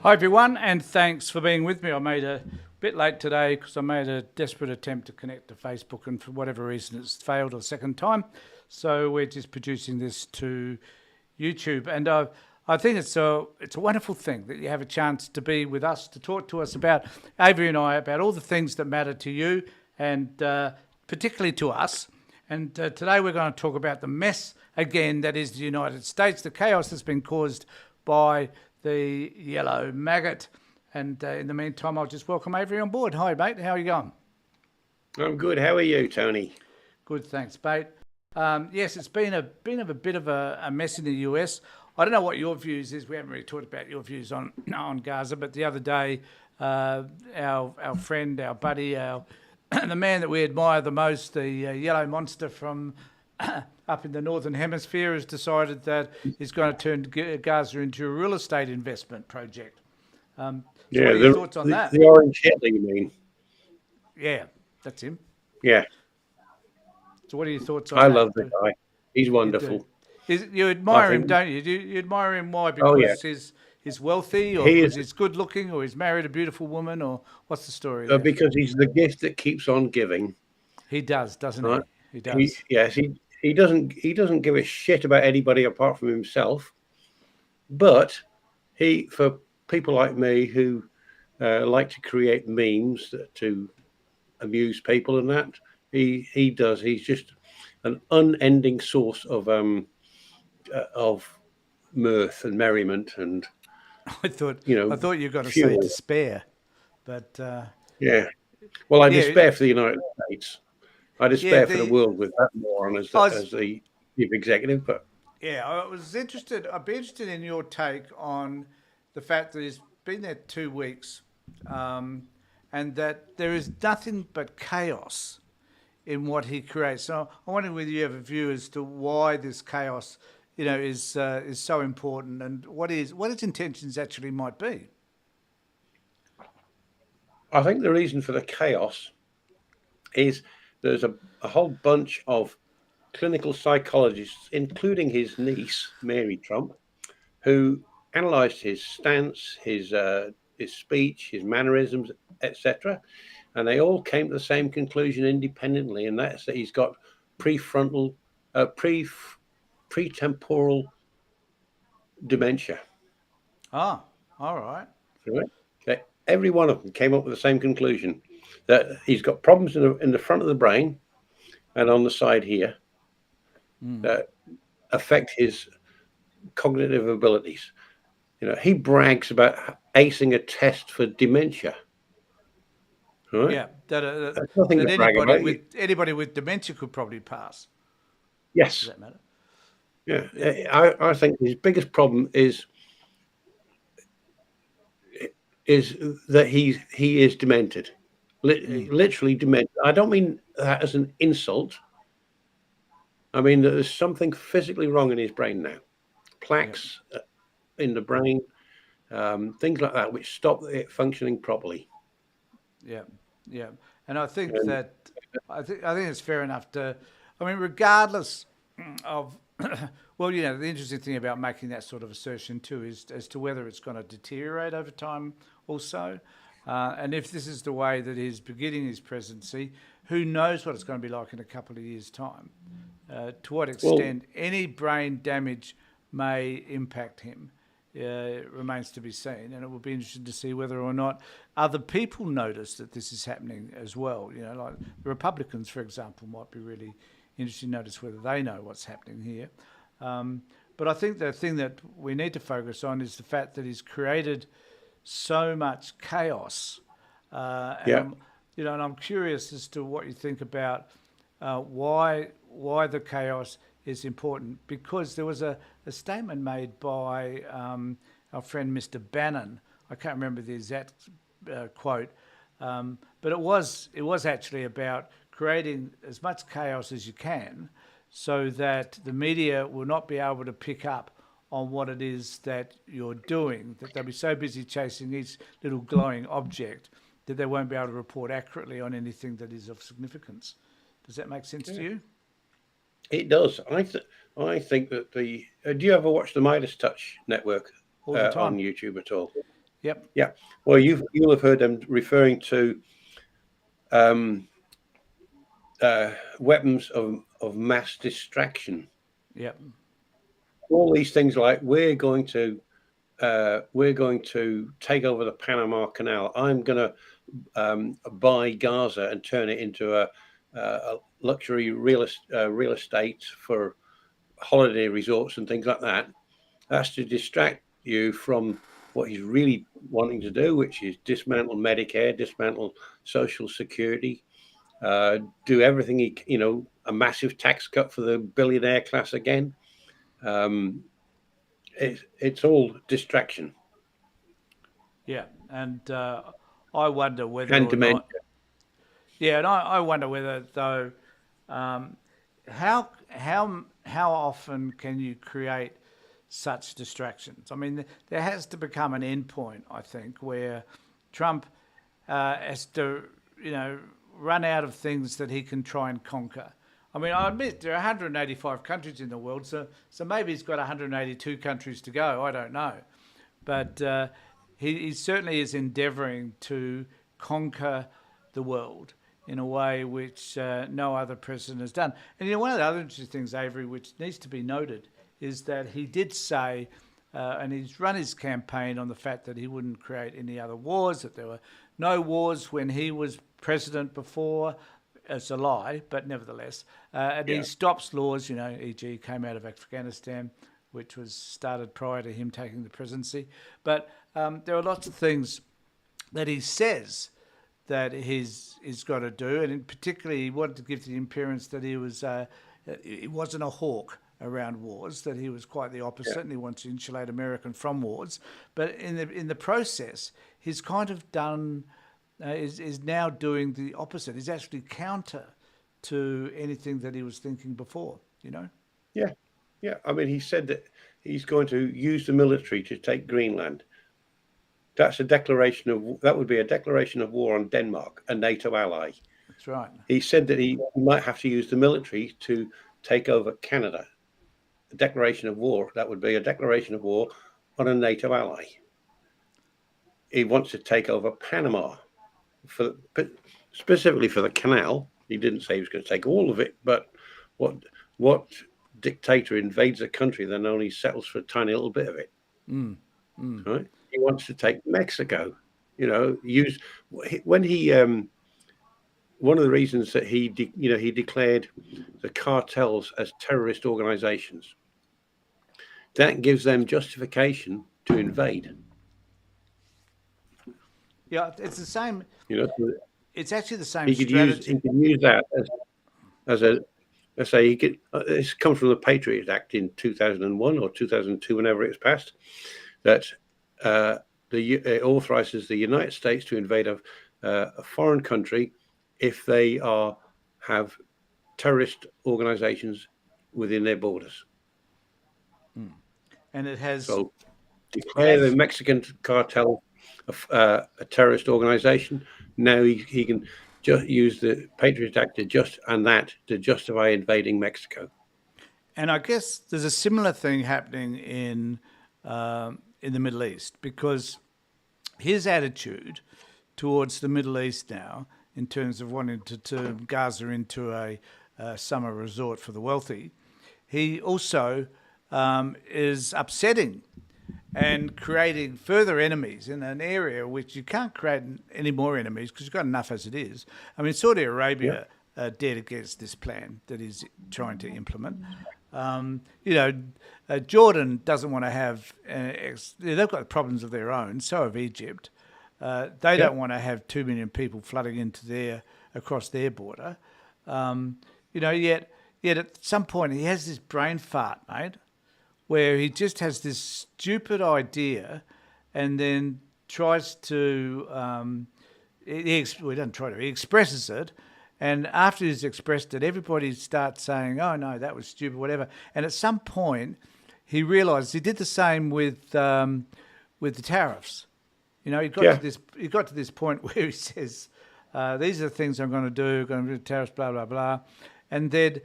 Hi everyone, and thanks for being with me. I made a bit late today because I made a desperate attempt to connect to Facebook, and for whatever reason, it's failed a second time. So we're just producing this to YouTube, and I think it's a wonderful thing that you have a chance to be with us to talk to us about Avery and I about all the things that matter to you, and particularly to us. And today we're going to talk about the mess again that is the United States, the chaos that's been caused by the yellow maggot. And in the meantime, I'll just welcome Avery on board. Hi, mate. How are you going? I'm good. How are you, Tony? Good, thanks, mate. Yes, it's been a bit of a mess in the US. I don't know what your views is. We haven't really talked about your views on on Gaza, but the other day, our friend, our buddy, our the man that we admire the most, the yellow monster from up in the northern hemisphere, has decided that he's going to turn Gaza into a real estate investment project. So, what Yeah, are your the thoughts on the, that? the orange Hitler, you mean? Yeah, that's him. Yeah, So, what are your thoughts on I that? love the guy. He's You do. wonderful. You I admire him, think. don't you? You admire him why? Oh yeah, Because he's wealthy, or he because is he's good looking, or he's married a beautiful woman, or what's the story there? because he's the gift that keeps on giving. He does, doesn't Right? he? He He does. yes he doesn't give a shit about anybody apart from himself. But he for people like me who like to create memes to amuse people and that he does. He's just an unending source of mirth and merriment and I thought you I know thought you were going to say fuel. despair, but Yeah. Well, I yeah, despair for the United States. I yeah. despair for the The world with that moron as I the was as the chief executive. But Yeah, I was interested. I'd be interested in your take on the fact that he's been there 2 weeks, um, and that there is nothing but chaos in what he creates. So I wonder whether you have a view as to why this chaos, is so important, and what his intentions actually might be. I think the reason for the chaos is there's a whole bunch of clinical psychologists, including his niece Mary Trump, who analysed his stance, his speech, his mannerisms, etc., and they all came to the same conclusion independently, and that's that he's got prefrontal, pre pretemporal dementia. Ah, all right. Right? Okay. Every one of them came up with the same conclusion that he's got problems in the front of the brain and on the side here Mm. that affect his cognitive abilities. He brags about acing a test for dementia. Right? Yeah, that That's nothing that to brag about. anybody with dementia could probably pass. Does Yes. that matter? Yeah. Yeah. I think his biggest problem is that he is demented, Mm. literally demented. I don't mean that as an insult. I mean that there's something physically wrong in his brain now. Yeah. Plaques in the brain, things like that, which stop it functioning properly. Yeah, yeah, and I think And that I think it's fair enough to. I mean, regardless of, well, the interesting thing about making that sort of assertion too is as to whether it's going to deteriorate over time, also, and if this is the way that he's beginning his presidency, who knows what it's going to be like in a couple of years' time? To what well, extent any brain damage may impact him remains to be seen, and it will be interesting to see whether or not other people notice that this is happening as well. Like the Republicans, for example, might be really interested to notice whether they know what's happening here. Um, but I think the thing that we need to focus on is the fact that he's created so much chaos, and yeah. I'm curious as to what you think about why the chaos is important, because there was a statement made by our friend Mr. Bannon. I can't remember the exact quote, but it was actually about creating as much chaos as you can, so that the media will not be able to pick up on what it is that you're doing, that they'll be so busy chasing each little glowing object that they won't be able to report accurately on anything that is of significance. Does that make sense to Yeah. you? It does. I think that the. Do you ever watch the Midas Touch network All the on time. YouTube at all? Yep. Yeah. Well, you'll have heard them referring to um, weapons of mass distraction. Yep. All these things like we're going to take over the Panama Canal. I'm going to buy Gaza and turn it into a luxury real estate for holiday resorts and things like that. That's to distract you from what he's really wanting to do, which is dismantle Medicare, dismantle Social Security, do everything a massive tax cut for the billionaire class again. Um, it's all distraction Yeah. And I wonder whether and or dementia. not. Yeah, and I wonder whether though, um, how often can you create such distractions? I mean, there has to become an end point, I think, where Trump has to, run out of things that he can try and conquer. I mean, I admit there are 185 countries in the world, so maybe he's got 182 countries to go. I don't know, but he certainly is endeavouring to conquer the world in a way which no other president has done. And one of the other interesting things, Avery, which needs to be noted, is that he did say, and he's run his campaign on the fact that he wouldn't create any other wars, that there were no wars when he was president before. It's a lie, but nevertheless. And he stops laws, e.g. came out of Afghanistan, which was started prior to him taking the presidency. But there are lots of things that he says that he's got to do, and in particular, he wanted to give the appearance that he wasn't a hawk around wars, that he was quite the opposite, and he wants to insulate America from wars. But in the process, he's kind of done is now doing the opposite. He's actually counter to anything that he was thinking before. Yeah, yeah. I mean, he said that he's going to use the military to take Greenland. That would be a declaration of war on Denmark, a NATO ally. That's right. He said that he might have to use the military to take over Canada. A declaration of war. That would be a declaration of war on a NATO ally. He wants to take over Panama, specifically for the canal. He didn't say he was going to take all of it, but what dictator invades a country then only settles for a tiny little bit of it? Right? He wants to take Mexico. When he one of the reasons that he declared the cartels as terrorist organizations, that gives them justification to invade. Yeah, it's the same. It's actually the same strategy. He can use that as a, let's say, he could. This comes from the Patriot Act in 2001 or 2002, whenever it was passed, that it authorizes the United States to invade a foreign country if they have terrorist organizations within their borders. And it has declare the Mexican cartel a terrorist organization. Now he can just use the Patriot Act to justify invading Mexico. And I guess there's a similar thing happening in the Middle East, because his attitude towards the Middle East now, in terms of wanting to turn Gaza into a summer resort for the wealthy, he also is upsetting and creating further enemies in an area which you can't create any more enemies because you've got enough as it is. I mean, Saudi Arabia dead against this plan that he's trying to implement. Jordan doesn't want to have. They've got problems of their own. So have Egypt. They don't want to have 2 million people flooding across their border. Yet at some point he has this brain fart, mate, where he just has this stupid idea, and then tries to. He expresses it. And after he's expressed it, everybody starts saying, "Oh no, that was stupid," whatever. And at some point, he realised he did the same with the tariffs. He got to this point where he says, "These are the things I'm going to do. Going to do tariffs, blah blah blah," and then,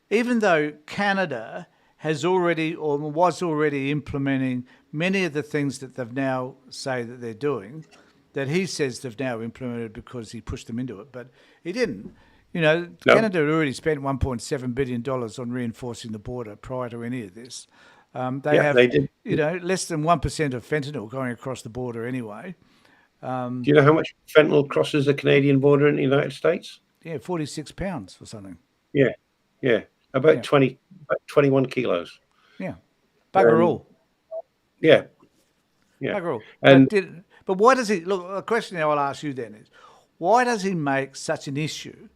even though Canada has already or was already implementing many of the things that they've now say that they're doing, that he says they've now implemented because he pushed them into it, but he didn't. No. Canada had already spent $1.7 billion on reinforcing the border prior to any of this. They Yeah, have, they did. less than 1% of fentanyl going across the border anyway. Do you know how much fentanyl crosses the Canadian border in the United States? Yeah, 46 pounds or something. Yeah, yeah, Yeah, about 21 kilos. yeah. Bugger Um, all. yeah, yeah, Bugger all. and But why does he, look, a question I'll ask you then is, why does he make such an issue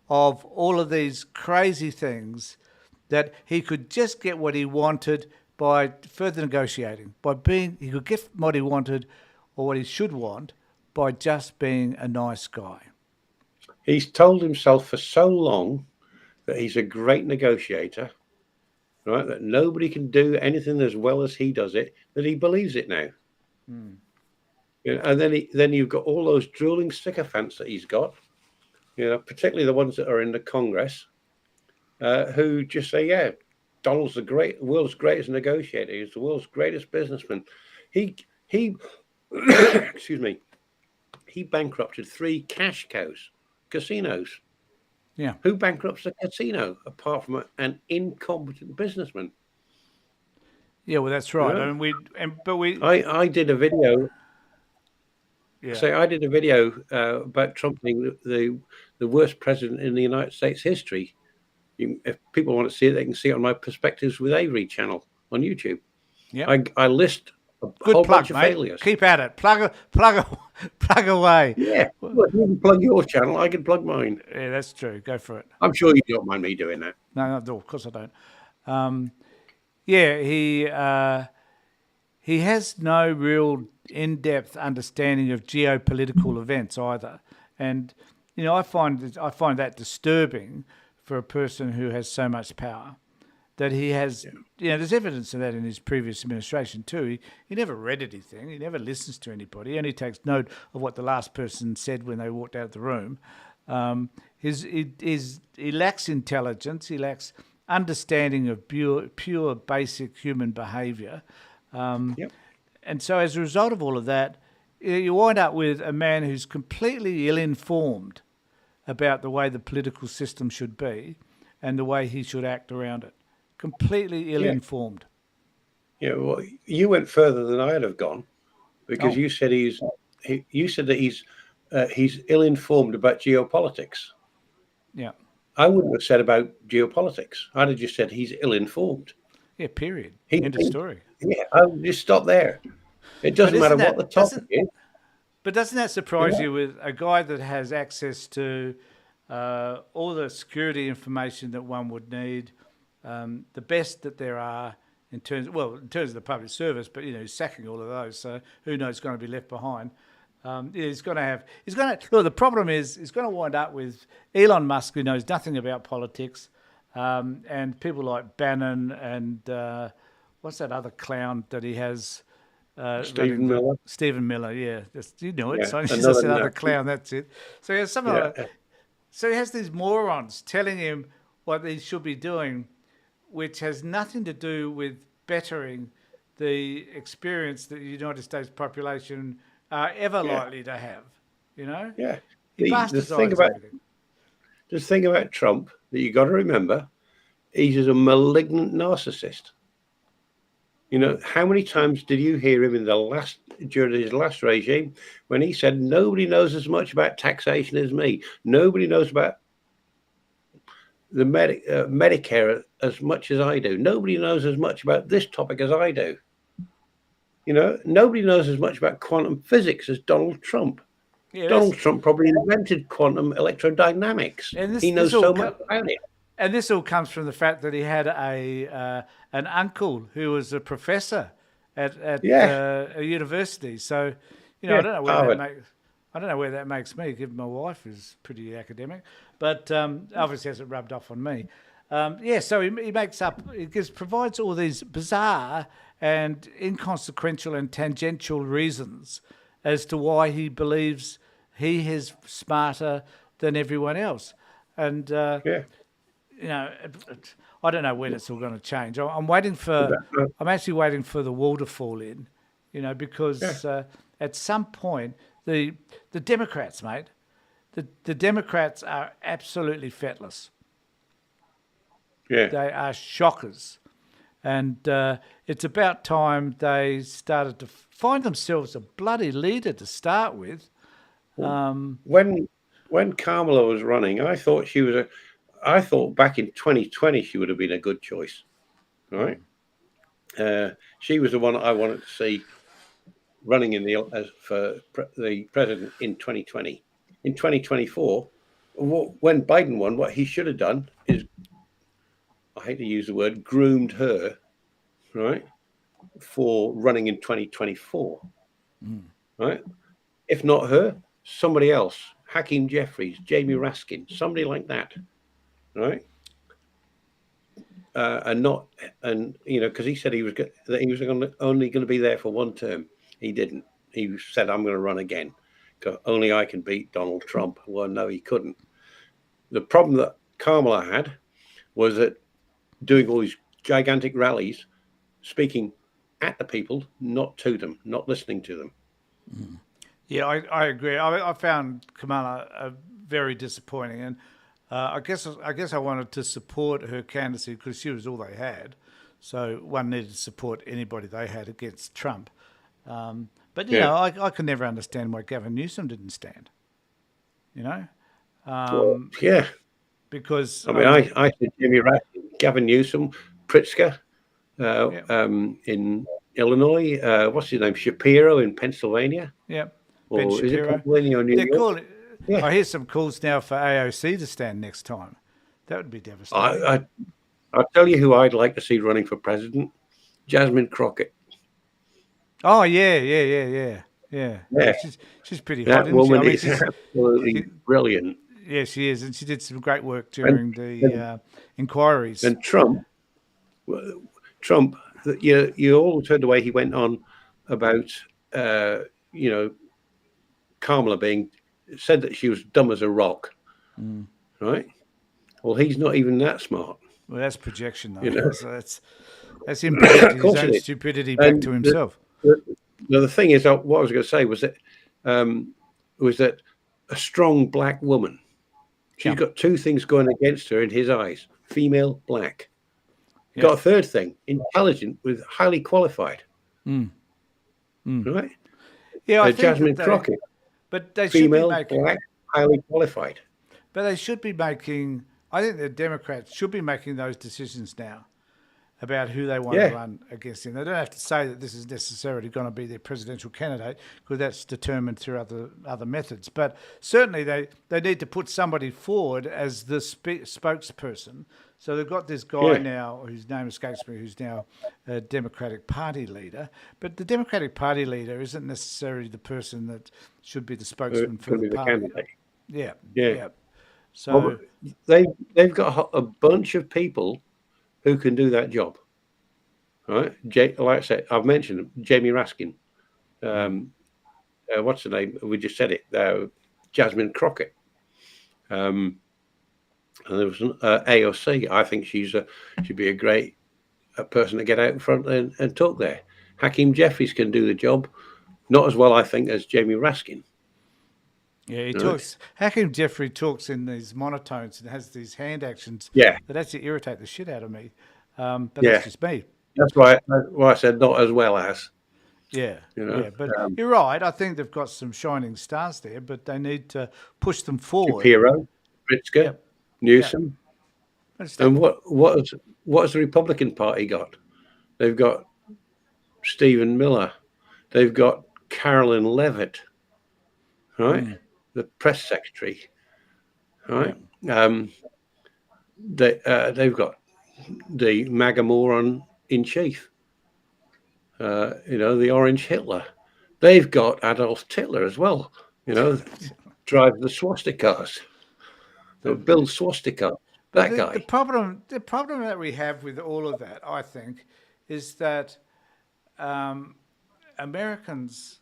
of all of these crazy things that he could just get what he wanted by further negotiating, he could get what he wanted or what he should want by just being a nice guy? he's told himself for so long that he's a great negotiator, right? That nobody can do anything as well as he does it. That he believes it now. And then you've got all those drooling sycophants that he's got. Particularly the ones that are in the Congress, who just say, "Yeah, Donald's the world's greatest negotiator. He's the world's greatest businessman." He excuse me. He bankrupted 3 cash cows, casinos. Yeah. Who bankrupts a casino apart from an incompetent businessman? Yeah, well, that's You right. know, But we, I did a video. yeah, I did a video about Trump being the worst president in the United States history. If people want to see it, they can see it on my Perspectives with Avery channel on YouTube. yeah. I list a Good whole plug, bunch of mate. failures. Keep at it. Plug away. Yeah, well, you can plug your channel. I can plug mine. Yeah, that's true. Go for it. I'm sure you don't mind me doing that. No, of course I don't. Yeah, he has no real in-depth understanding of geopolitical events either, and I find that disturbing for a person who has so much power. That he has, there's evidence of that in his previous administration too. He never read anything. He never listens to anybody. He only takes note of what the last person said when they walked out of the room. He lacks intelligence. He lacks understanding of pure basic human behaviour. Yep. And so as a result of all of that, you wind up with a man who's completely ill-informed about the way the political system should be and the way he should act around it. Completely ill-informed. Yeah, well, you went further than I'd have gone because you said you said that he's ill-informed about geopolitics. Yeah. I wouldn't have said about geopolitics. I'd have just said he's ill-informed. Yeah, period. End of story. Yeah, I would just stop there. It doesn't matter what the topic is. But doesn't that surprise you with a guy that has access to all the security information that one would need, the best that there are in terms of the public service, but he's sacking all of those, so who knows what's going to be left behind. Look, the problem is he's going to wind up with Elon Musk, who knows nothing about politics, and people like Bannon and what's that other clown that he has? Stephen Miller. Stephen Miller, yeah. You know it. Yeah, So he's just another clown, that's it. So he has so he has these morons telling him what he should be doing, which has nothing to do with bettering the experience that the United States population are ever likely to have. Yeah. He bastardizes everything. The thing about Trump that you got to remember, he's just a malignant narcissist. How many times did you hear him during his last regime when he said nobody knows as much about taxation as me? Nobody knows about the Medicare as much as I do. Nobody knows as much about this topic as I do. Nobody knows as much about quantum physics as Donald Trump. Yeah, Donald Trump probably invented quantum electrodynamics. He knows so much about it. And this all comes from the fact that he had an uncle who was a professor at a university. So, I don't know where that makes me, given my wife is pretty academic, but obviously hasn't rubbed off on me. So he provides all these bizarre and inconsequential and tangential reasons as to why he believes he is smarter than everyone else. And I I don't know when it's all going to change. I'm waiting for. I'm actually waiting for the wall to fall in, Yeah, because at some point the the Democrats, mate, the Democrats are absolutely fetless. yeah. They are shockers, and it's about time they started to find themselves a bloody leader to start with. When Kamala was running, I thought back in 2020 she would have been a good choice, right? She was the one I wanted to see running in the as for the president in 2020. In 2024, when Biden won, what he should have done is, I hate to use the word, groomed her, right, for running in 2024, right? If not her, somebody else, Hakeem Jeffries, Jamie Raskin, somebody like that, right? And not, and because he said that he was only going to be there for one term. He didn't. He said, "I'm going to run again because only I can beat Donald Trump." Well, no, he couldn't. The problem that Kamala had was that doing all these gigantic rallies, speaking at the people, not to them, not listening to them. Yeah, I agree. I found Kamala very disappointing, and I guess I wanted to support her candidacy because she was all they had. So one needed to support anybody they had against Trump. But Yeah. I could never understand why Gavin Newsom didn't stand. You know, Well, yeah. because I I mean, mean, I said Jimmy Raskin, Gavin Newsom, Pritzker yeah, in Illinois. What's his name? Shapiro in Pennsylvania, yeah, Ben or is it Shapiro. Pennsylvania or New They're York? calling. Yeah. I hear some calls now for AOC to stand next time. That would be devastating. I, I I'll tell you who I'd like to see running for president: Jasmine Crockett. Oh yeah, yeah, yeah, yeah, yeah, yeah. Yeah, She's pretty hot, that isn't she? I woman mean, is absolutely she brilliant. yeah, she is, and she did some great work And during the and, inquiries. and Trump, you always heard the way he went on about uh, you know Kamala being said that she was dumb as a rock, right? Well, he's not even that smart, Well, that's projection, you though. know. That's him projecting Of his course own it is. stupidity back And to himself. the, the thing is, what I was going to say um, was that a strong black woman. She's Yeah, got two things going against her in his eyes: female, black. yeah, Got a third thing: intelligent with highly qualified. Right? yeah. I think that Jasmine Crockett, but they should be female, making, black, highly qualified. but they should be making. I think the Democrats should be making those decisions now about who they want to Yeah, run against him. They don't have to say that this is necessarily going to be their presidential candidate because that's determined through other methods. But certainly they need to put somebody forward as the spokesperson. So they've got this guy yeah. now whose name escapes me, who's now a Democratic Party leader. But the Democratic Party leader isn't necessarily the person that should be the spokesman for Going the to be the party. candidate. Yeah, Yeah. yeah. Well, So they've got a bunch of people who can do that job. Right? Like I said, I've mentioned Jamie Raskin. Um, what's the name? We just said it. Jasmine Crockett. Um, and there was an AOC. I think she'd be a great person to get out in front and talk there. Hakeem Jeffries can do the job, not as well, I think, as Jamie Raskin. yeah, he Right? talks. Hakim Jeffrey talks in these monotones and has these hand actions Yeah, that actually irritate the shit out of me. But that's yeah. just me. That's why I said not as well as. Yeah, You know, yeah. But um, you're right. I think they've got some shining stars there, but they need to push them forward. Shapiro, Pritzker, Yep, yeah. Newsom, It's that. and what has the Republican Party got? They've got Stephen Miller, they've got Carolyn Levitt, right? The press secretary, Yeah, right? They've got the MAGA moron in chief, the Orange Hitler. They've got Adolf Hitler as well, you know, drive the swastikas, build swastikas. but That the guy. problem that we have with all of that, I think, is that um, Americans,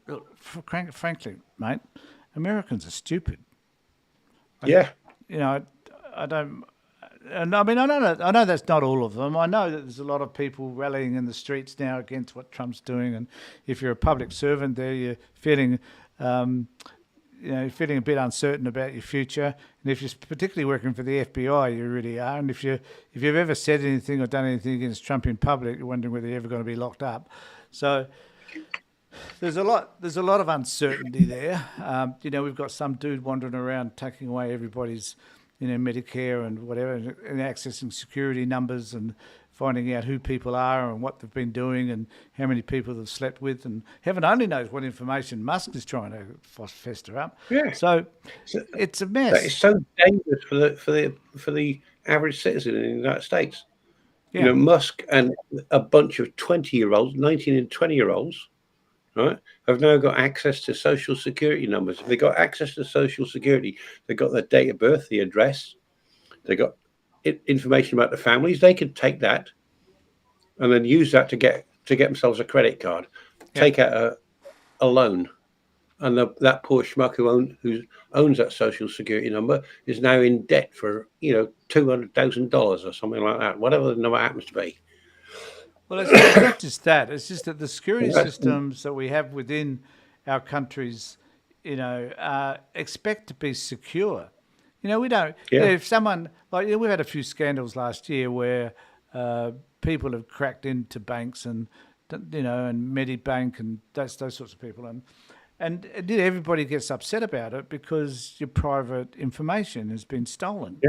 look, frankly, mate, Americans are stupid. Yeah, You know, I don't. And I mean, I know that's not all of them. I know that there's a lot of people rallying in the streets now against what Trump's doing. And if you're a public servant, there you're feeling, um, feeling a bit uncertain about your future. And if you're particularly working for the FBI, you really are. And if you've ever said anything or done anything against Trump in public, you're wondering whether you're ever going to be locked up. So there's a lot of uncertainty there. We've got some dude wandering around taking away everybody's, Medicare and whatever, and accessing security numbers and finding out who people are and what they've been doing and how many people they've slept with, and heaven only knows what information Musk is trying to fester up. Yeah. So So it's a that mess. is so dangerous for the average citizen in the United States. Yeah. Musk and a bunch of 20-year-olds, 19 and 20-year-olds, right, have now got access to social security numbers. If they got access to social security, they got their date of birth, the address, they got information about the families. They could take that and then use that to get themselves a credit card, Yep. take out a loan, and that poor schmuck who owns that social security number is now in debt for $200,000 or something like that, whatever the number happens to be. Well, it's not just that. It's just that the security That's, systems that we have within our countries, expect to be secure. We don't. yeah, If someone we've had a few scandals last year where people have cracked into banks and and Medibank and those sorts of people, and everybody gets upset about it because your private information has been stolen.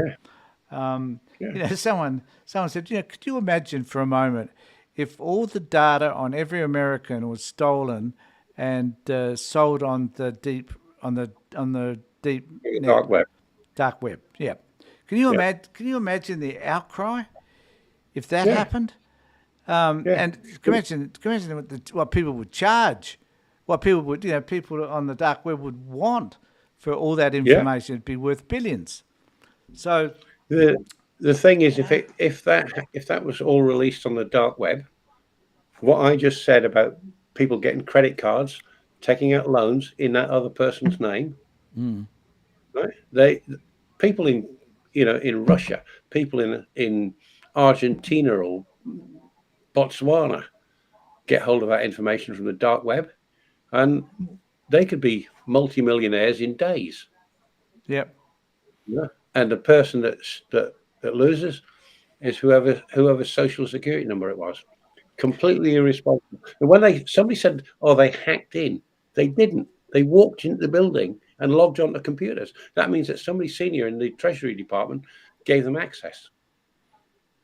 yeah, Someone said, could you imagine for a moment if all the data on every American was stolen and sold on the deep net, dark web. dark web? Yeah. Can you Yeah, imagine? Can you imagine the outcry if that yeah, happened? yeah, And can you imagine what people would charge, what people would, people on the dark web would want for all that yeah. information? It'd be worth billions. So The thing is, if that was all released on the dark web, what I just said about people getting credit cards, taking out loans in that other person's name, right? People in Russia, people in Argentina or Botswana get hold of that information from the dark web, and they could be multimillionaires in days. yep. Yeah. And the person that loses is whoever's social security number it was. Completely irresponsible. And when somebody said, "Oh, they hacked in," they didn't. They walked into the building and logged onto computers. That means that somebody senior in the Treasury Department gave them access.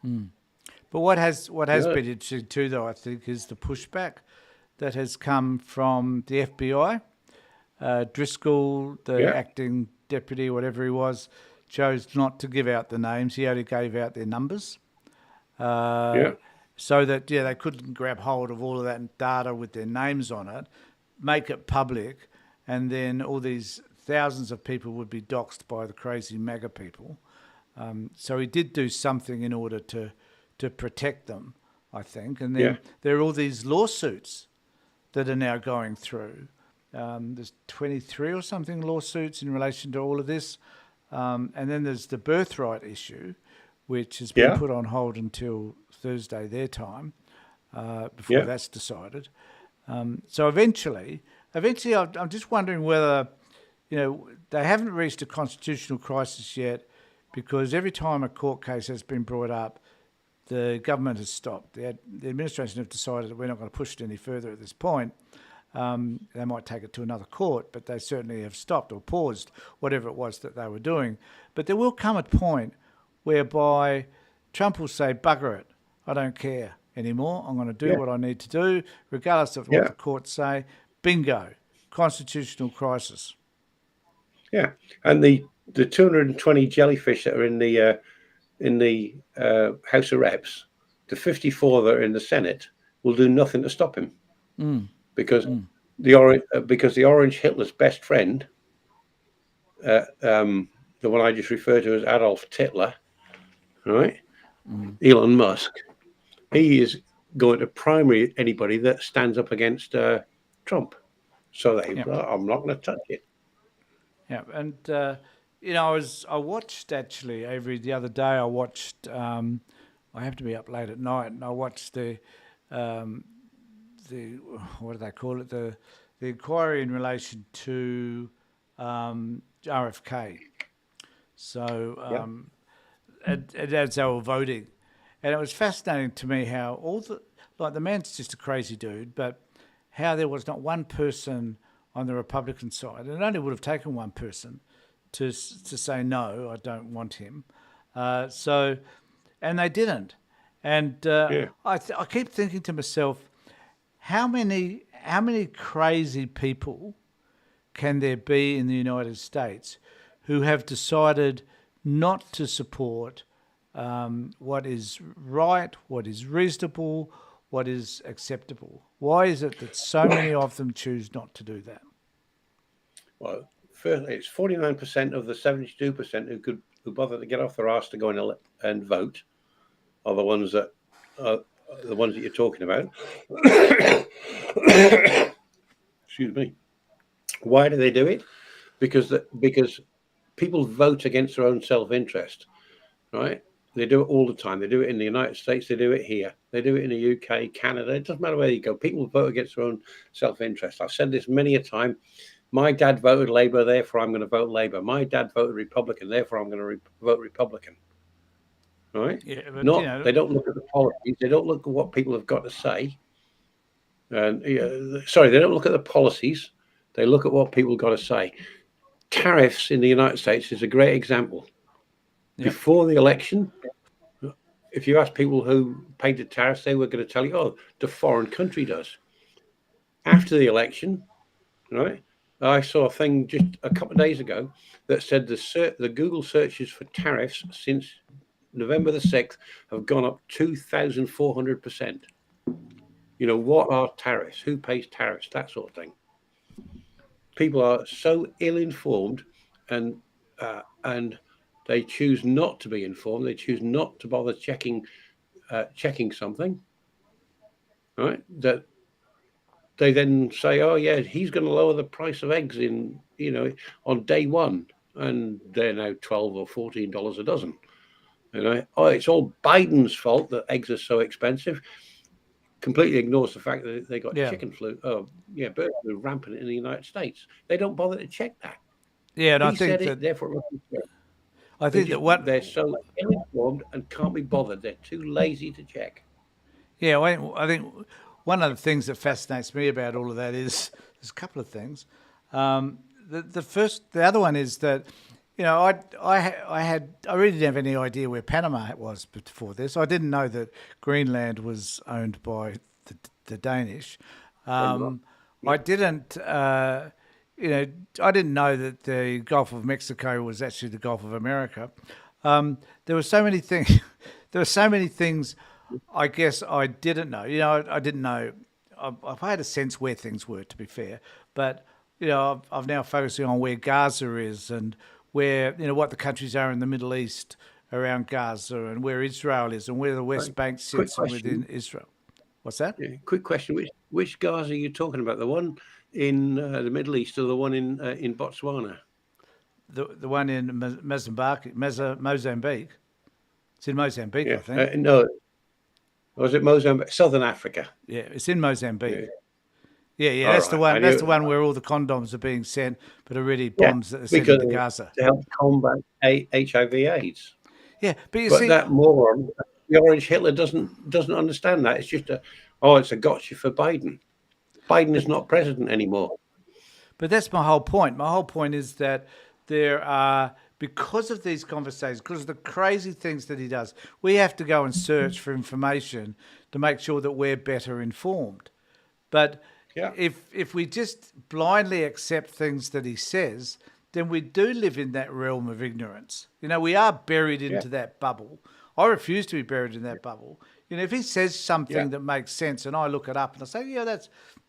But what has Yeah, been interesting too, though, I think, is the pushback that has come from the FBI. Driscoll, the yeah, acting deputy, whatever he was, chose not to give out the names. He only gave out their numbers, uh, yeah, so that they couldn't grab hold of all of that data with their names on it, make it public, and then all these thousands of people would be doxxed by the crazy MAGA people. So he did do something in order to protect them, I think. And yeah, then there are all these lawsuits that are now going through. There's 23 or something lawsuits in relation to all of this. And then there's the birthright issue, which has been yeah, put on hold until Thursday their time, before yeah, that's decided. So eventually, I'm just wondering whether, they haven't reached a constitutional crisis yet, because every time a court case has been brought up, the government has stopped. The administration have decided that we're not going to push it any further at this point. They might take it to another court, but they certainly have stopped or paused whatever it was that they were doing. But there will come a point whereby Trump will say, bugger it, I don't care anymore. I'm going to do yeah, what I need to do, regardless of what yeah, the courts say. Bingo, constitutional crisis. yeah. And the 220 jellyfish that are in the House of Reps, the 54 that are in the Senate will do nothing to stop him, because the orange Hitler's best friend, the one I just referred to as Adolf Hitler, right? Elon Musk, he is going to primary anybody that stands up against Trump. So Yeah. I'm not going to touch it. Yeah, and I watched actually the other day. I watched. I have to be up late at night, and I watched um, the what do they call it, the inquiry in relation to RFK. So Yeah, and as they were voting, and it was fascinating to me how all the man's just a crazy dude, but how there was not one person on the Republican side, and it only would have taken one person to say no, I don't want him. So, and they didn't, and yeah. I keep thinking to myself, how many crazy people can there be in the United States who have decided not to support what is right, what is reasonable, what is acceptable? Why is it that so many of them choose not to do that? Well, first, it's 49% of the 72% who bother to get off their arse to go and vote are the ones that are the ones that you're talking about. Excuse me. Why do they do it? Because people vote against their own self-interest, right? They do it all the time. They do it in the United States. They do it here. They do it in the UK, Canada. It doesn't matter where you go. People vote against their own self-interest. I've said this many a time. My dad voted Labour, therefore I'm going to vote Labour. My dad voted Republican, therefore I'm going to vote Republican. Right? Yeah, but Not they don't look at the policies. They don't look at what people have got to say. And sorry, they don't look at the policies. They look at what people got to say. Tariffs in the United States is a great example. yep, Before the election, if you ask people who paid the tariffs, they were going to tell you, "Oh, the foreign country does." After the election, right? I saw a thing just a couple of days ago that said the Google searches for tariffs since November the 6th have gone up 2,400%. What are tariffs? Who pays tariffs? That sort of thing. People are so ill-informed, and they choose not to be informed. They choose not to bother checking something, right? That they then say, "Oh yeah, he's going to lower the price of eggs on day one," and they're now $12 or $14 a dozen. Oh, it's all Biden's fault that eggs are so expensive. Completely ignores the fact that they got yeah, chicken flu. Oh yeah, bird flu rampant in the United States. They don't bother to check that. yeah, and I He think said that it, therefore it must be true. I They think that just what they're so ill-informed and can't be bothered. They're too lazy to check. Yeah, I think one of the things that fascinates me about all of that is there's a couple of things. The other one is that, I really didn't have any idea where Panama was before this. I didn't know that Greenland was owned by the Danish. And what? Um, I Yeah, didn't, I didn't know that the Gulf of Mexico was actually the Gulf of America. There were so many things. There were so many things. I guess I didn't know. I didn't know. I've had a sense where things were, to be fair, but I've now focusing on where Gaza is and where what the countries are in the Middle East around Gaza and where Israel is and where the West right. Bank Quick sits and within question. Israel. What's that? Yeah, quick question. Which Gaza are you talking about? The one in the Middle East or the one in Botswana? The one in Mozambique. It's in Mozambique, I Yeah. think. No, was it Mozambique? Southern Africa. Yeah, it's in Yeah. Mozambique. Yeah, yeah, All that's the right. one. I That's the knew. one where all the condoms are being sent, but are really Yeah, bombs that are sent because into Gaza. to help combat HIV/AIDS. Yeah, but you But see, that moron, the orange Hitler, doesn't understand that. It's a gotcha for Biden. Biden but is not president anymore. but that's my whole point. My whole point is that there are, because of these conversations, because of the crazy things that he does, we have to go and search for information to make sure that we're better informed. But Yeah, if we just blindly accept things that he says, then we do live in that realm of ignorance. We are buried yeah, into that bubble. I refuse to be buried in that bubble. If he says yeah, something that makes sense and I look it up and I say, yeah,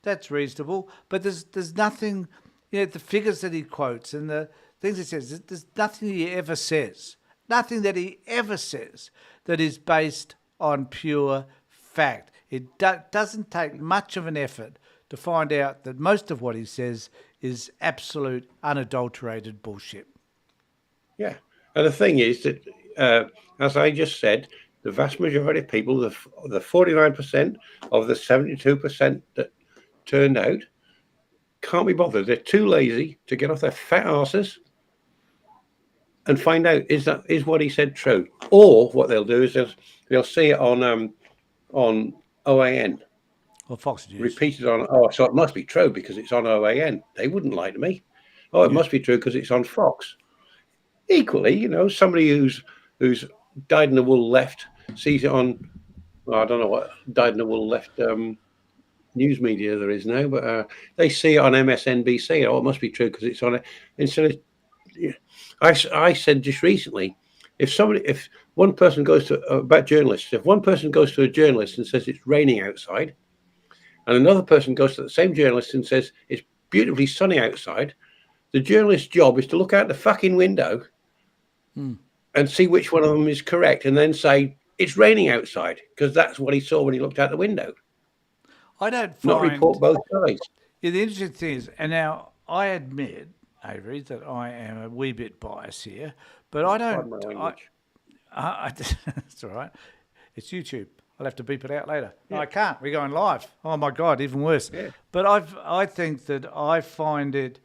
that's reasonable, but there's nothing, the figures that he quotes and the things he says, there's nothing he ever says, nothing that he ever says that is based on pure fact. It doesn't take much of an effort to find out that most of what he says is absolute, unadulterated bullshit. Yeah. And the thing is that, as I just said, the vast majority of people, the 49% of the 72% that turned out, can't be bothered. They're too lazy to get off their fat asses and find out is what he said true. Or what they'll do is they'll see it on OAN, Or Fox News. repeated on, oh, so it must be true because it's on OAN. They wouldn't lie to me. Oh, it Yeah. must be true because it's on Fox. Equally, somebody who's died in the wool left sees it on, I don't know what died in the wool left news media there is now, but they see it on MSNBC. Oh, it must be true because it's on it. Instead of, I said just recently, if one person goes to about journalists, if one person goes to a journalist and says it's raining outside, and another person goes to the same journalist and says it's beautifully sunny outside, the journalist's job is to look out the fucking window and see which one of them is correct, and then say it's raining outside because that's what he saw when he looked out the window. I don't Not report find. both sides. Yeah, the interesting thing is, and now I admit, Avery, that I am a wee bit biased here, but I Pardon don't. my I, language. it's all right. It's YouTube. I'll have to beep it out later. No, Yeah. I can't. We're going live. Oh my God, even worse. Yeah. But I think that I find it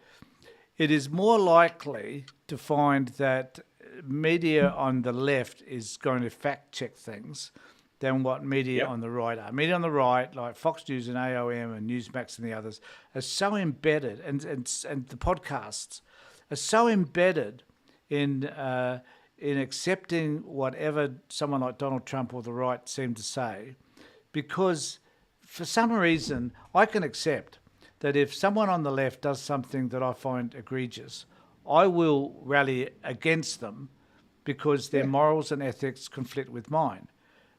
is more likely to find that media on the left is going to fact check things than what media Yep. on the right are. Media on the right, like Fox News and AOM and Newsmax and the others, are so embedded, and the podcasts are so embedded in accepting whatever someone like Donald Trump or the right seem to say, because for some reason I can accept that if someone on the left does something that I find egregious, I will rally against them because their morals and ethics conflict with mine.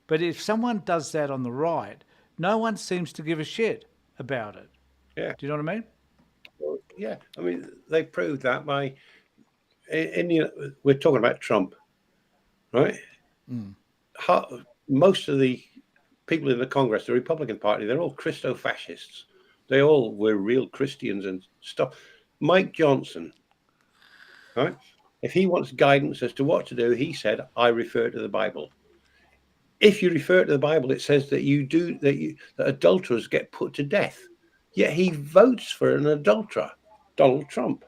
But if someone does that on the right, no one seems to give a shit about it. Yeah. Do you know what I mean? Well, yeah. I mean, they proved that by we're talking about Trump, right? Most of the people in the Congress, the Republican Party, they're all Christo-fascists. They all were real Christians and stuff. Mike Johnson, right? If he wants guidance as to what to do, he said, "I refer to the Bible." If you refer to the Bible, it says that that adulterers get put to death. Yet he votes for an adulterer, Donald Trump.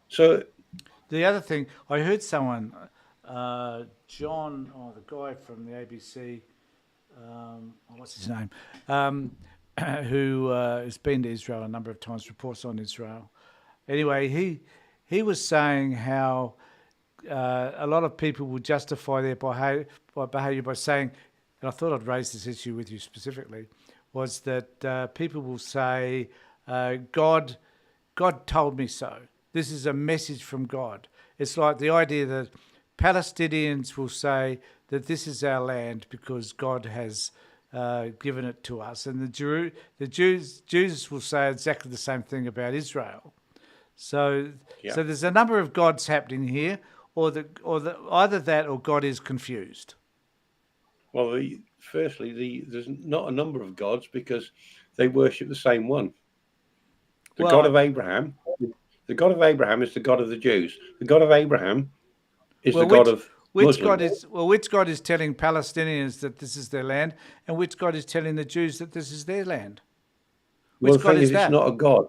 So The other thing, I heard someone, John, the guy from the ABC, what's his name, who has been to Israel a number of times, reports on Israel. Anyway, he was saying how a lot of people will justify their behaviour by saying, and I thought I'd raise this issue with you specifically, was that people will say, God told me so. This is a message from God. It's like the idea that Palestinians will say that this is our land because God has given it to us, and the Jews will say exactly the same thing about Israel. So there's a number of gods happening here, or either that or God is confused. well, there's not a number of gods because they worship the same one. The God of Abraham. The God of Abraham is the God of the Jews. The God of Abraham is the God of Muslims. Which God is telling Palestinians that this is their land, and which God is telling the Jews that this is their land? Well, Which the God thing is is, it's that? not a God.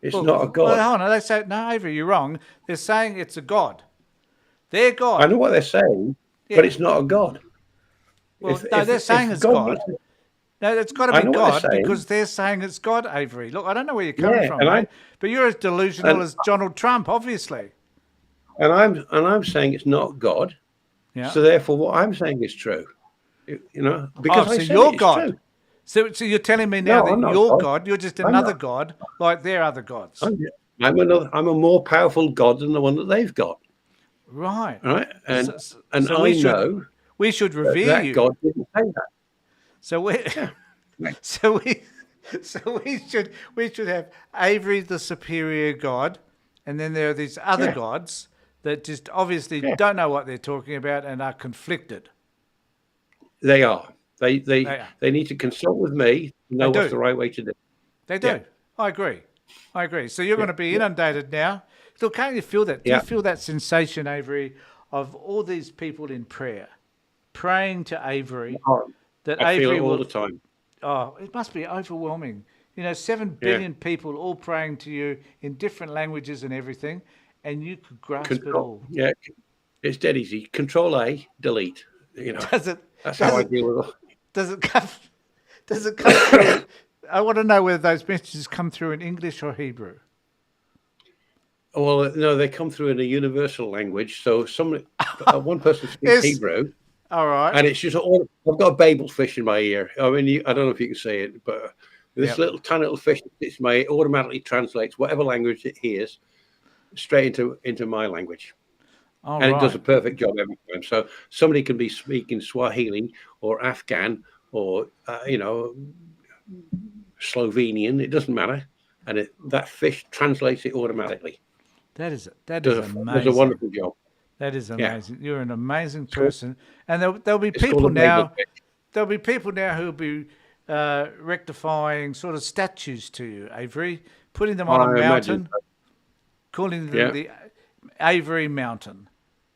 It's not a Well, God. hold on. They say no, Avery, you're wrong. They're saying it's a God. Their I God. know what they're saying, Yeah. but it's not a God. Well, no, they're saying it's God God. No, it's got to I be know what they're God saying. because they're saying it's God, Avery. Look, I don't know where you're coming Yeah, from, and mate, but you're as delusional as Donald Trump, obviously. I'm saying it's not God. Yeah. So therefore, what I'm saying is true. Oh, Because I so said you're it's God. true. So you're telling me now No, I'm that not you're God. God, you're just I'm another not. God like their other gods. I'm a more powerful God than the one that they've got. Right. Right? And So, so and so I know we should that revere that you. God didn't say that. So we Yeah. Right. so we so we should have Avery the superior God, and then there are these other Yeah. gods that just obviously Yeah. don't know what they're talking about and are conflicted. They are. They They they are. they need to consult with me to They know what's do. the right way to do. They Yeah. do. I agree. So you're Yeah. going to be Yeah. inundated now. Look, can't you feel that? Do you Yeah. feel that sensation, Avery, of all these people in prayer, praying to Avery, Oh, that I feel it Avery all the will? time. Oh, it must be overwhelming. 7 Yeah. billion people all praying to you in different languages and everything, and you could grasp it Control. all. Yeah. It's dead easy. Control A, delete. You know, Does it? that's how Does I it? deal with it. Does it come? Does it come through? I want to know whether those messages come through in English or Hebrew. Well, no, they come through in a universal language. So one person speaks Yes. Hebrew, All right. and it's just all. I've got a babel fish in my ear. I mean, I don't know if you can see it, but this Yep. little tiny little fish that sits in my ear automatically translates whatever language it hears straight into my language, All and it does right. a perfect job every time. So somebody can be speaking Swahili or Afghan or Slovenian. It doesn't matter, and that fish translates it automatically. That is Does a amazing. wonderful job. That is Yeah. amazing. You're an amazing It's called, person, and there'll be it's called people a babel now. fish. There'll be people now who'll be rectifying sort of statues to you, Avery, putting them on a I imagine. mountain, calling them Yeah, the Avery Mountain.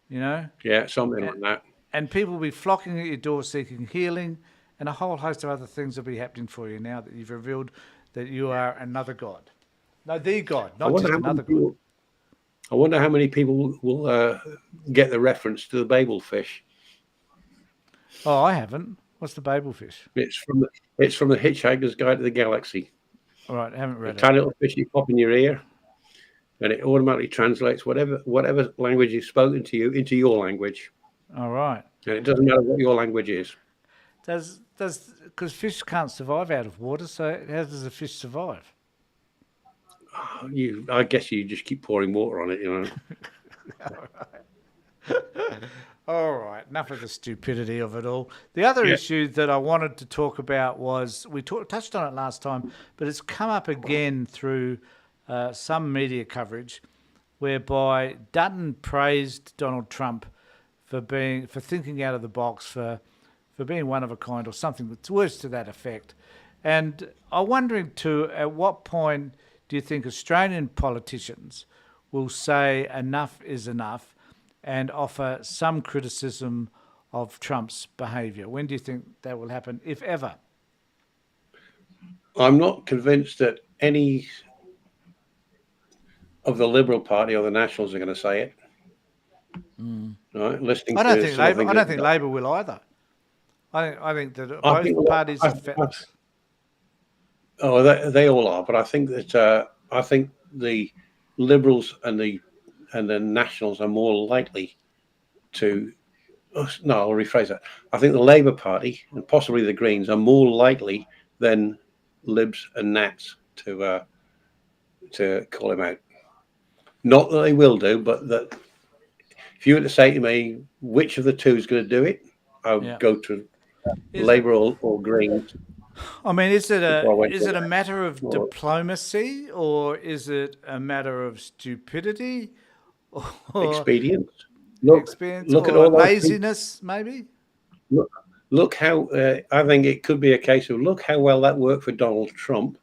You know, yeah, something and, like that. and people will be flocking at your door seeking healing, and a whole host of other things will be happening for you now that you've revealed that you are another God. No, the God, I not wonder just how many another God. people. I wonder how many people will get the reference to the babel fish. Oh, I haven't. What's the Babelfish? It's from the Hitchhiker's Guide to the Galaxy. All right, I haven't A read it. tiny little fish you pop in your ear, and it automatically translates whatever language is spoken to you into your language, All right. and it doesn't matter what your language is. Does because fish can't survive out of water, so how does a fish survive? I guess you just keep pouring water on it, you know. All right, enough of the stupidity of it all. The other Yeah, issue that I wanted to talk about was touched on it last time, but it's come up again through some media coverage, whereby Dutton praised Donald Trump for thinking out of the box, for being one of a kind, or something that's words to that effect. And I'm wondering too, at what point do you think Australian politicians will say enough is enough and offer some criticism of Trump's behaviour? When do you think that will happen, if ever? I'm not convinced that any of the Liberal Party or the Nationals are going to say it. Right, listening I don't to think some of the Labor. things I don't think that Labor will either. I think that I think. both parties are. Oh, they all are, but I think that I think the Liberals and the Nationals are more likely to. Oh, no, I'll rephrase that. I think the Labour Party and possibly the Greens are more likely than Libs and Nats to call him out. Not that they will do, but that if you were to say to me which of the two is going to do it, I would Yeah. go to Is it? Labour or Greens I mean, is it before a I went is to it a matter of or diplomacy, or is it a matter of stupidity, or expedient. Look, experience, look at or all those people. laziness? Maybe. Look, look how I think it could be a case of look how well that worked for Donald Trump,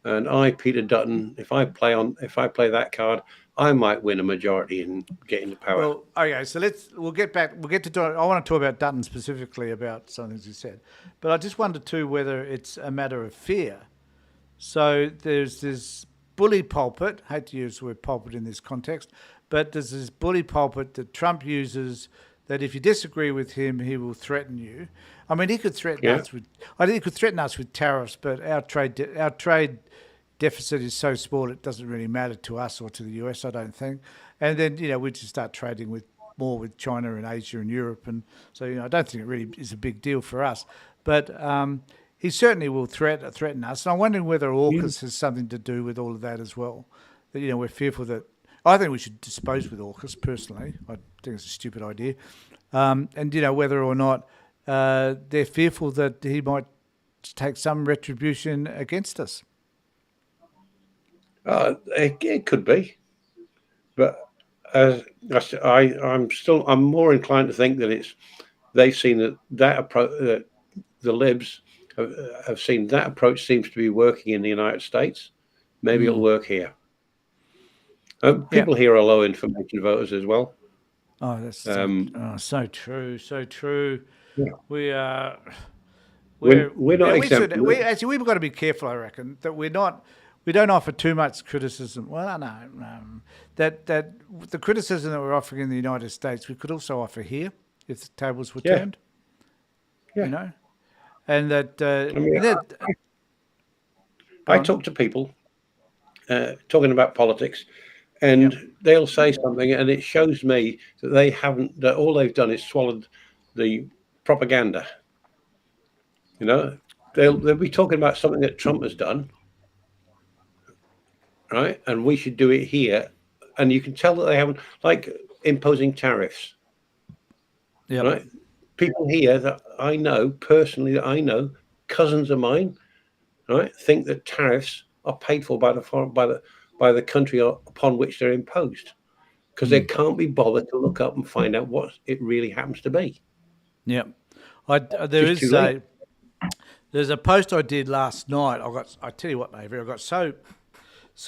and Peter Dutton. If I play that card, I might win a majority and get into power. Well, okay. So we'll get back. We'll get to. I want to talk about Dutton specifically about some things he said, but I just wondered too whether it's a matter of fear. So there's this bully pulpit. Hate to use the word pulpit in this context, but there's this bully pulpit that Trump uses. That if you disagree with him, he will threaten you. I mean, he could threaten Yeah, us with. I think he could threaten us with tariffs, but our trade deficit is so small it doesn't really matter to us or to the US. I don't think. And then we just start trading with more with China and Asia and Europe, and so I don't think it really is a big deal for us. But he certainly will threaten us. And I'm wondering whether yeah. AUKUS has something to do with all of that as well. That we're fearful that. I think we should dispose with AUKUS personally. I think it's a stupid idea, and whether or not they're fearful that he might take some retribution against us. It could be, but I'm more inclined to think that they've seen that approach that the libs have seen that approach seems to be working in the United States. Maybe it'll Mm. work here. Yeah. People here are low information voters as well. Oh, that's Um, so true, so true. yeah. We are. We're not Yeah, exempt from it. we've got to be careful. I reckon that we don't offer too much criticism. Well, I know that the criticism that we're offering in the United States, we could also offer here if the tables were Yeah, turned. You yeah. know, and that I mean, go I on. talk to people talking about politics, Yep. and they'll say something, and it shows me that they haven't. That all they've done is swallowed the propaganda. You know, they'll be talking about something that Trump has done, right? And we should do it here. And you can tell that they haven't, like imposing tariffs, Yep. right? People here that I know personally, that I know, cousins of mine, right, think that tariffs are paid for by the country upon which they're imposed, because they Mm. can't be bothered to look up and find out what it really happens to be. Yep. There Just too is late. there's a post I did last night. I tell you what, Avery, I got so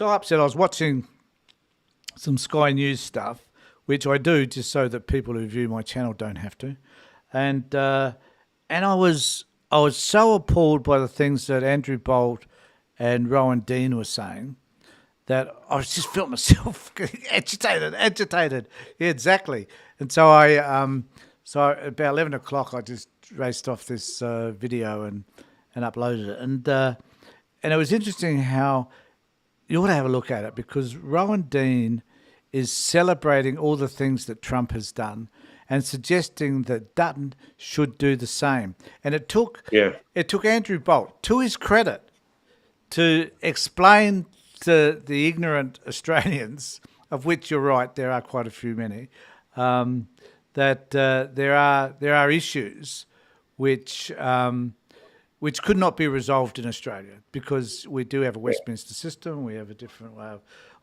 upset. I was watching some Sky News stuff, which I do just so that people who view my channel don't have to, and I was so appalled by the things that Andrew Bolt and Rowan Dean were saying that I was just felt myself getting agitated. Yeah, exactly. And so about 11 o'clock, I just raced off this video and uploaded it, and it was interesting how you ought to have a look at it because Rowan Dean is celebrating all the things that Trump has done and suggesting that Dutton should do the same. And Yeah, it took Andrew Bolt, to his credit, to explain to the ignorant Australians, of which you're right, there are quite a few many, that there are issues which could not be resolved in Australia because we do have a Westminster system, we have a different way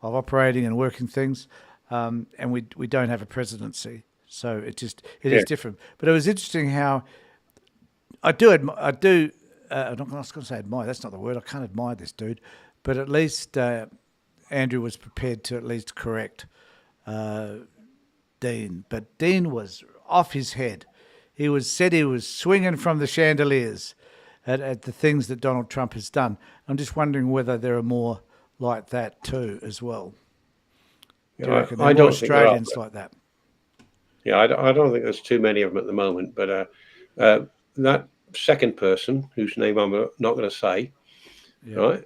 of operating and working things, and we don't have a presidency, so it yeah, is different. But it was interesting how I do I'm not going to say admire. That's not the word. I can't admire this dude, but at least Andrew was prepared to at least correct Dean. But Dean was off his head. He was swinging from the chandeliers at the things that Donald Trump has done. I'm just wondering whether there are more like that too as well. Do you reckon there I are more don't think there are. Australians like that? Yeah, I don't think there's too many of them at the moment. But that second person, whose name I'm not going to say, Yeah. right?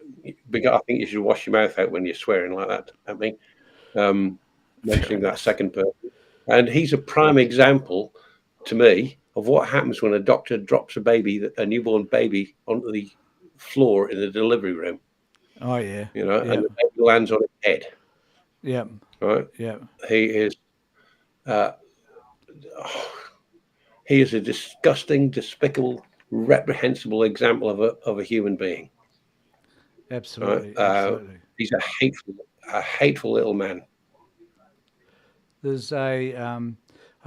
Because I think you should wash your mouth out when you're swearing like that at me. Fair Mentioning that enough. second person, and he's a prime example to me of what happens when a doctor drops a newborn baby, onto the floor in the delivery room. Oh yeah. You know, Yeah. and the baby lands on his head. Yeah. Right? Yeah. He is. Uh, he is a disgusting, despicable, reprehensible example of a human being. Right? Absolutely. Absolutely. He's a hateful little man. There's I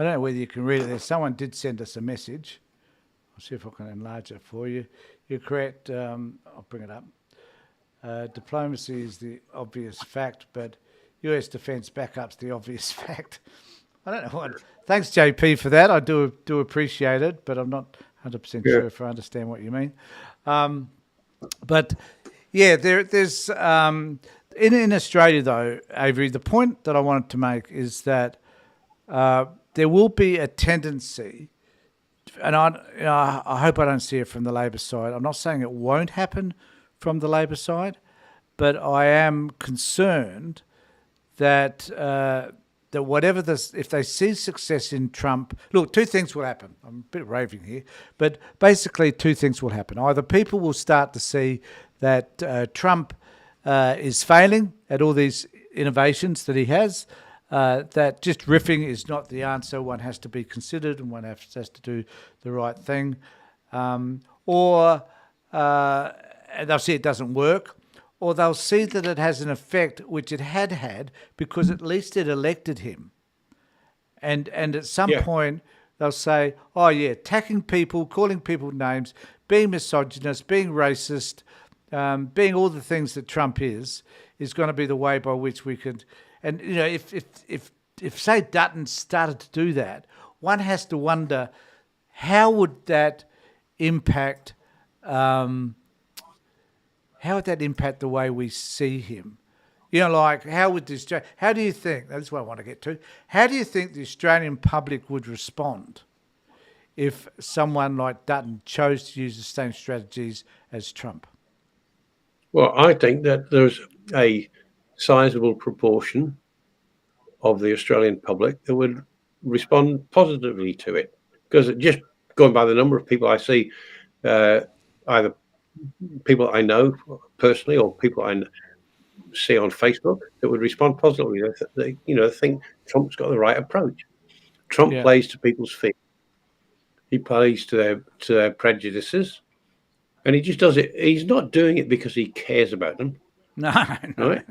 don't know whether you can read it there. Someone did send us a message. I'll see if I can enlarge it for you. You're correct. I'll bring it up. Diplomacy is the obvious fact, but US defence backup's the obvious fact. I don't know what. Thanks, JP, for that. I do appreciate it, but I'm not 100% Yeah. sure if I understand what you mean. But yeah, there's in Australia though, Avery. The point that I wanted to make is that there will be a tendency, and I hope I don't see it from the Labor side. I'm not saying it won't happen from the Labor side, but I am concerned that that whatever this, if they see success in Trump, look, two things will happen. I'm a bit raving here, but basically two things will happen. Either people will start to see that Trump is failing at all these innovations that he has, that just riffing is not the answer. One has to be considered and one has to do the right thing. Or they'll see it doesn't work, or they'll see that it has an effect which it had because at least it elected him. And at some Yeah. point they'll say, oh yeah, attacking people, calling people names, being misogynist, being racist, being all the things that Trump is going to be the way by which we could. And if say Dutton started to do that, one has to wonder how would that impact the way we see him? Like how would this? How do you think? That's what I want to get to. How do you think the Australian public would respond if someone like Dutton chose to use the same strategies as Trump? Well, I think that there's a sizable proportion of the Australian public that would respond positively to it, because just going by the number of people I see, either people I know personally or people I see on Facebook, that would respond positively. They think Trump's got the right approach. Trump Yeah. plays to people's feet. He plays to their prejudices, and he just does it. He's not doing it because he cares about them, No, no. right?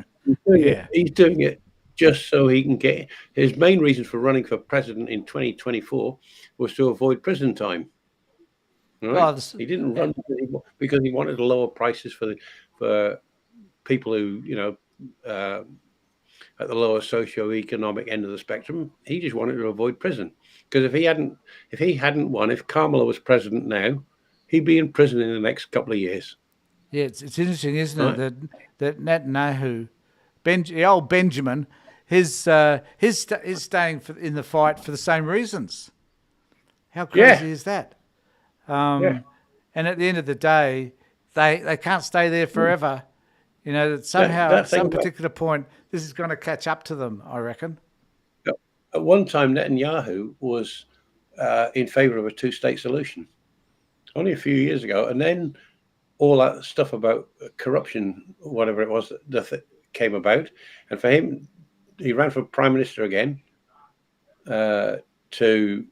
He's doing it just so he can get. His main reason for running for president in 2024 was to avoid prison time. Right? Well, He didn't run because he wanted to lower prices for people who at the lower socio-economic end of the spectrum. He just wanted to avoid prison, because if he hadn't won, if Kamala was president now, he'd be in prison in the next couple of years. yeah, it's interesting, isn't Right. it, that Netanyahu, old Benjamin, he's staying in the fight for the same reasons. How crazy is that? Yeah. And at the end of the day, they can't stay there forever. That somehow That at some thing about- particular point, this is going to catch up to them, I reckon. At one time, Netanyahu was in favor of a two-state solution, only a few years ago, and then all that stuff about corruption, whatever it was, that came about, and for him, he ran for prime minister again to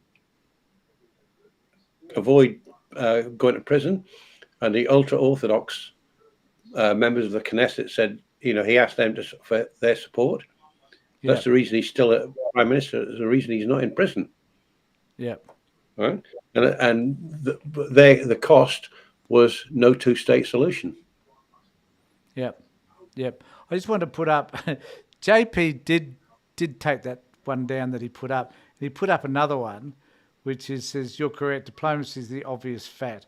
avoid going to prison, and the ultra-orthodox members of the Knesset said, he asked them for their support. Yeah. That's the reason he's still a prime minister. That's the reason he's not in prison. Yeah. Right, and the cost was no two-state solution. Yep. I just wanted to put up. JP did take that one down that he put up. He put up another one, which says, "You're correct. Diplomacy is the obvious fact,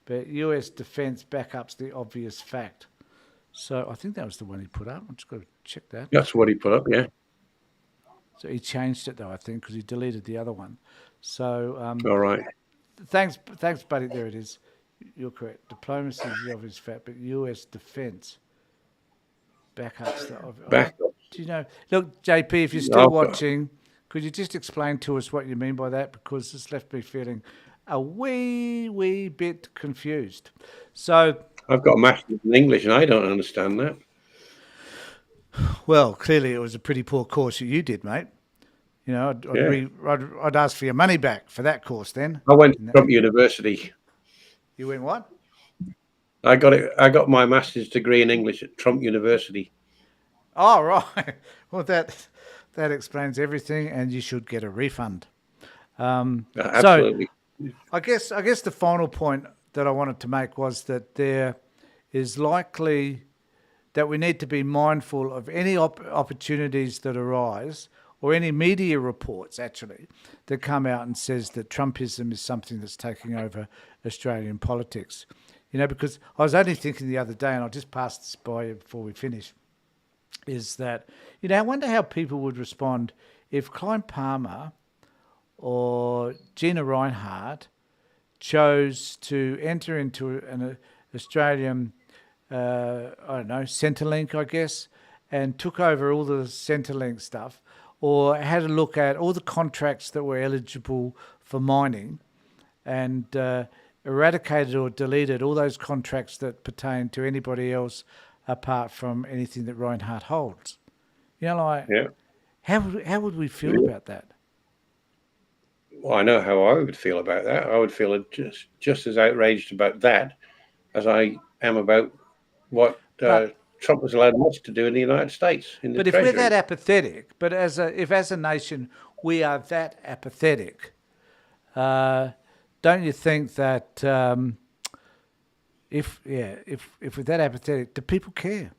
but U.S. defence backups the obvious fact." So I think that was the one he put up. I'm just got to check that. That's what he put up. Yeah. So he changed it though, I think, because he deleted the other one. So All right. thanks, buddy. There it is. You're correct. Diplomacy is the obvious fact, but U.S. defence backups the obvious. Back. Do you know? Look, JP, if you're still watching, could you just explain to us what you mean by that? Because it's left me feeling a wee bit confused. So, I've got a master's in English, and I don't understand that. well, clearly it was a pretty poor course that you did, mate. I'd ask for your money back for that course then. I went to Trump University. You went what? I got my master's degree in English at Trump University. Oh, right. Well, that explains everything, and you should get a refund. Absolutely. So, I guess the final point that I wanted to make was that there is likely that we need to be mindful of any opportunities that arise, or any media reports actually that come out and says that Trumpism is something that's taking over Australian politics. Because I was only thinking the other day, and I'll just pass this by you before we finish, is that, I wonder how people would respond if Clive Palmer or Gina Reinhardt chose to enter into an Australian, Centrelink, I guess, and took over all the Centrelink stuff, or had a look at all the contracts that were eligible for mining and eradicated or deleted all those contracts that pertain to anybody else apart from anything that Reinhardt holds. How would we feel about that? Well, I know how I would feel about that. I would feel just as outraged about that as I am about what Trump was allowed us to do in the United States. But if we're that apathetic, if as a nation we are that apathetic, don't you think that if we're that apathetic, do people care?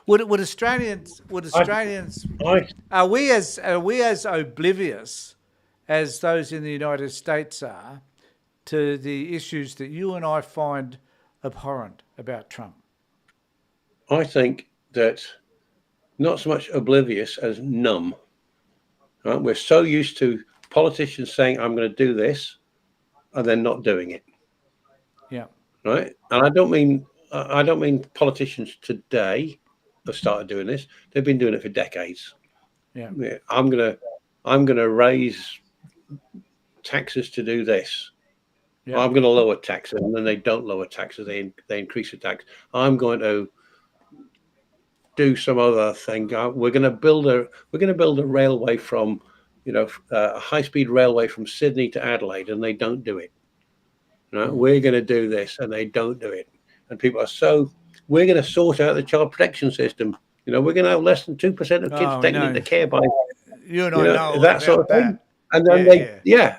Would Australians? I, I, Are we as oblivious as those in the United States are to the issues that you and I find abhorrent about Trump? I think that not so much oblivious as numb. Right? We're so used to politicians saying, "I'm going to do this," and then not doing it. Yeah, Right? And I don't mean politicians today have started doing this. They've been doing it for decades. yeah, Yeah, I'm gonna raise taxes to do this. yeah. I'm going to lower taxes, and then they don't lower taxes. They increase the tax. I'm going to do some other thing. We're going to build a railway from, a high speed railway from Sydney to Adelaide, and they don't do it. We're going to do this, and they don't do it. And people are so. We're going to sort out the child protection system. We're going to have less than 2% of kids Oh, we taken know. into care by You and I know all that sort about of thing. that. And then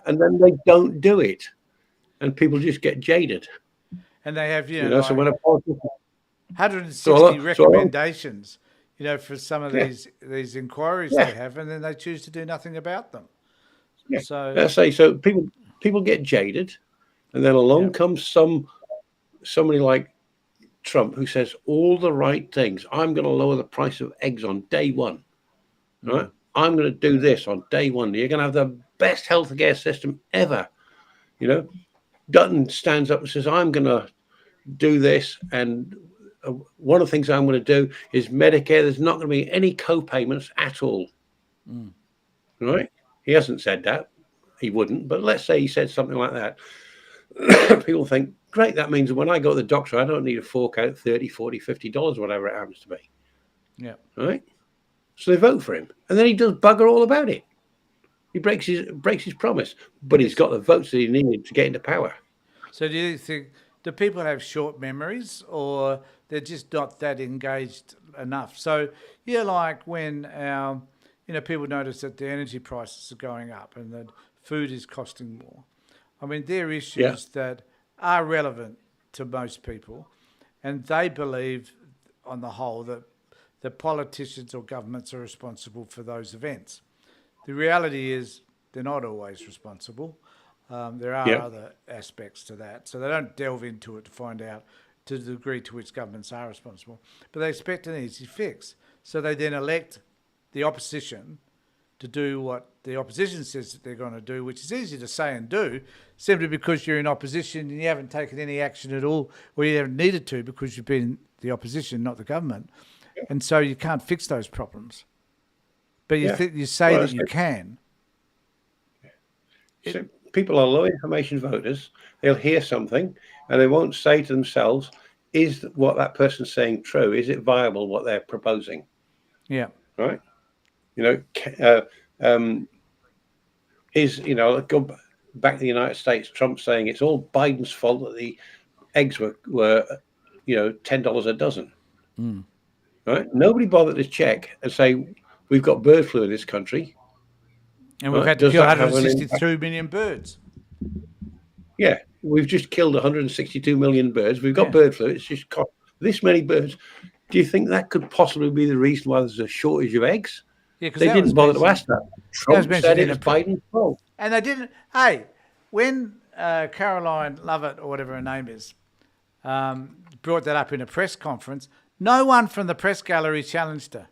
and then they don't do it, and people just get jaded. And they have, So like when a politician, 160 so recommendations, for some of yeah, these inquiries yeah, they have, and then they choose to do nothing about them. yeah. So, I say so. People get jaded, and then yeah, along comes somebody like Trump who says all the right things. I'm going to lower the price of eggs on day one. Right? I'm going to do this on day one. You're going to have the best healthcare system ever. You know, Dutton stands up and says, "I'm going to do this," and one of the things I'm going to do is Medicare. There's not going to be any co-payments at all. Right? He hasn't said that. He wouldn't. But let's say he said something like that. People think, great, that means when I go to the doctor, I don't need to fork out $30, $40, $50, whatever it happens to be. yeah. Right? So they vote for him. And then he does bugger all about it. He breaks his promise. But he's got the votes that he needed to get into power. So do you think, do people have short memories, or they're just not that engaged enough? So, like when people notice that the energy prices are going up and that food is costing more. I mean, they're Yeah. issues that are relevant to most people, and they believe, on the whole, that the politicians or governments are responsible for those events. The reality is they're not always responsible. There are Yeah. other aspects to that, so they don't delve into it to find out to the degree to which governments are responsible. But they expect an easy fix, so they then elect the opposition to do what the opposition says that they're going to do, which is easy to say and do, simply because you're in opposition and you haven't taken any action at all, or you haven't needed to because you've been the opposition, not the government, and so you can't fix those problems. But Yeah. you say Well, that you can. so people are low information voters. They'll hear something and they won't say to themselves, is what that person's saying true? Is it viable what they're proposing? Yeah, Right? Go back to the United States, Trump saying it's all Biden's fault that the eggs were $10 a dozen. Right? Nobody bothered to check and say we've got bird flu in this country. and we've Right? had to Does kill that have an impact? 162 million birds. Yeah, we've just killed 162 million birds. We've got Yeah, bird flu. It's just cost this many birds. Do you think that could possibly be the reason why there's a shortage of eggs? yeah, because They didn't bother to ask that. that was Trump said mentioned it in was a Biden's fault. and they didn't. Hey, when Caroline Lovett or whatever her name is brought that up in a press conference, no one from the press gallery challenged her.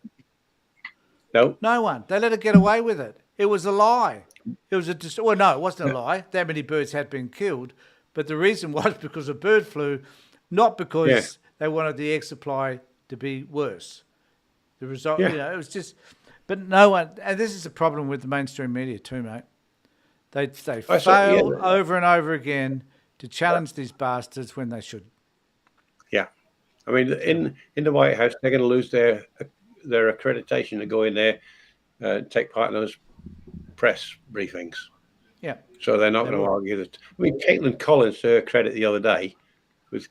No, No one. They let her get away with it. It was a lie. It was no, it wasn't a lie. That many birds had been killed, but the reason was because of bird flu, not because yeah, they wanted the egg supply to be worse. The result, yeah. it was just. But no one, and this is a problem with the mainstream media too, mate. They I saw, yeah, fail over and over again to challenge these bastards when they should. yeah. I mean, So in the White House, they're going to lose their accreditation to go in there, take part in those press briefings. yeah, So they're not they going to would. argue that. I mean, Caitlin Collins, to her credit, the other day with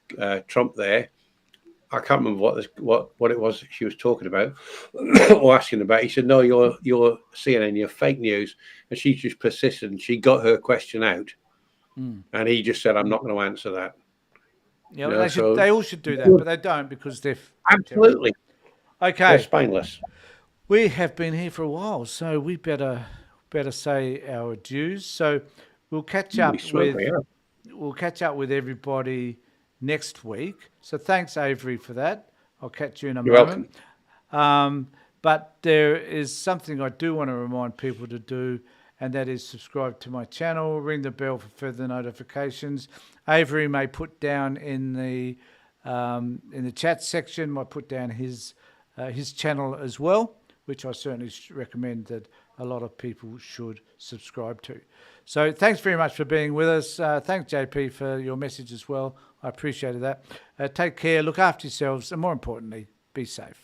Trump there. I can't remember what it was she was talking about or asking about. He said, "No, you're CNN, you're fake news," and she just persisted. And she got her question out, and he just said, "I'm not going to answer that." Yeah, well, they should. So They all should do that, but they don't because they're terrible. absolutely, They're Okay, spineless. we have been here for a while, so we better say our adieus. So we'll catch We up certainly with are. we'll catch up with everybody next week. So thanks, Avery, for that. I'll catch you in a You're welcome. moment. Um, but there is something I do want to remind people to do, and that is subscribe to my channel, ring the bell for further notifications. Avery may put down in the chat section, might put down his channel as well, which I certainly recommend that a lot of people should subscribe to. So thanks very much for being with us. Thanks, JP, for your message as well. I appreciated that. Take care, look after yourselves, and more importantly, be safe.